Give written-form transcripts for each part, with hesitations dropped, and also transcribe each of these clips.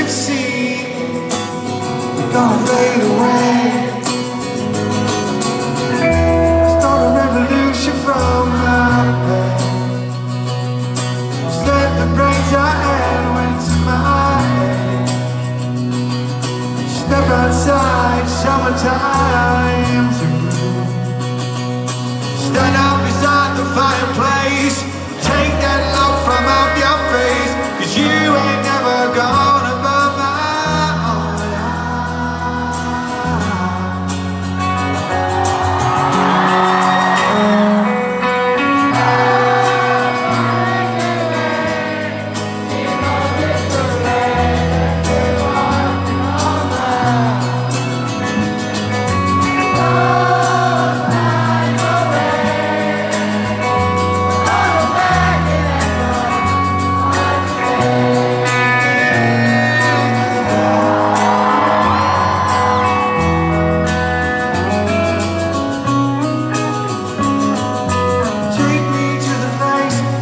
could see we're gonna fade away. Start a revolution from my bed. Just let the brains I had went to my head. Step outside, summertime's a groove. Stand up beside the fireplace. Take that look from off your face, 'cause you ain't never gonna burn my heart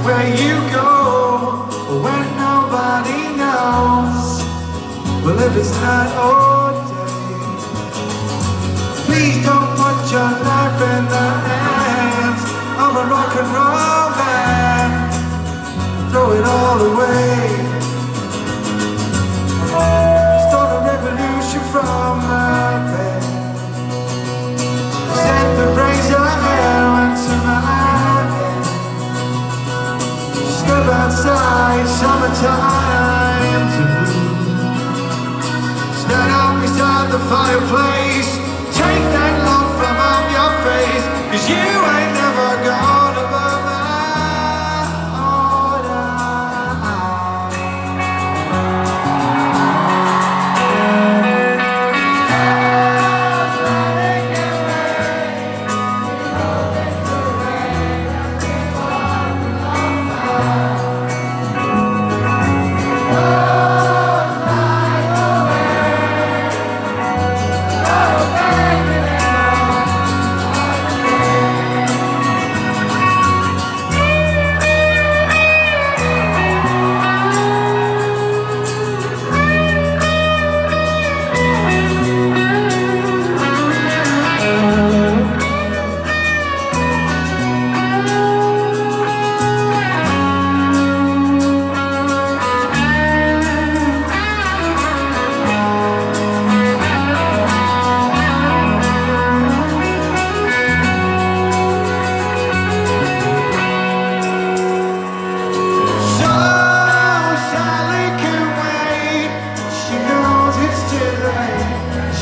where you go when nobody knows. Well, if it's not all day, please don't put your life in the hands of a rock and roll band. Throw it all away. Start a revolution from my bed. Set the razor hair into my head. Step outside, summertime's a groove. Stand up beside the fireplace. Take that lump from off your face, 'cause you ain't never gonna burn my heart out.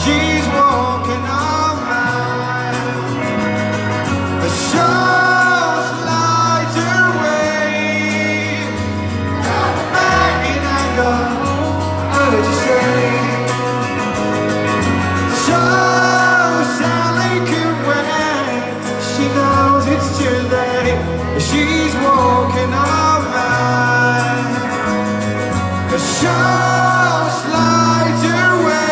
She's walking all night. The show slides away. Back in anger, what did you say? So Sally could wait. She knows it's too late. She's walking all night. The show slides away.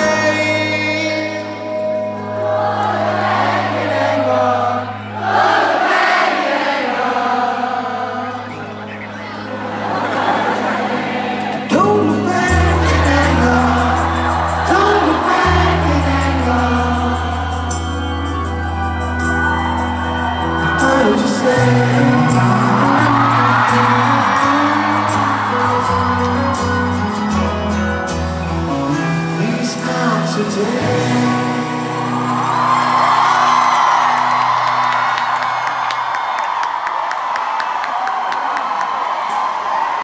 Today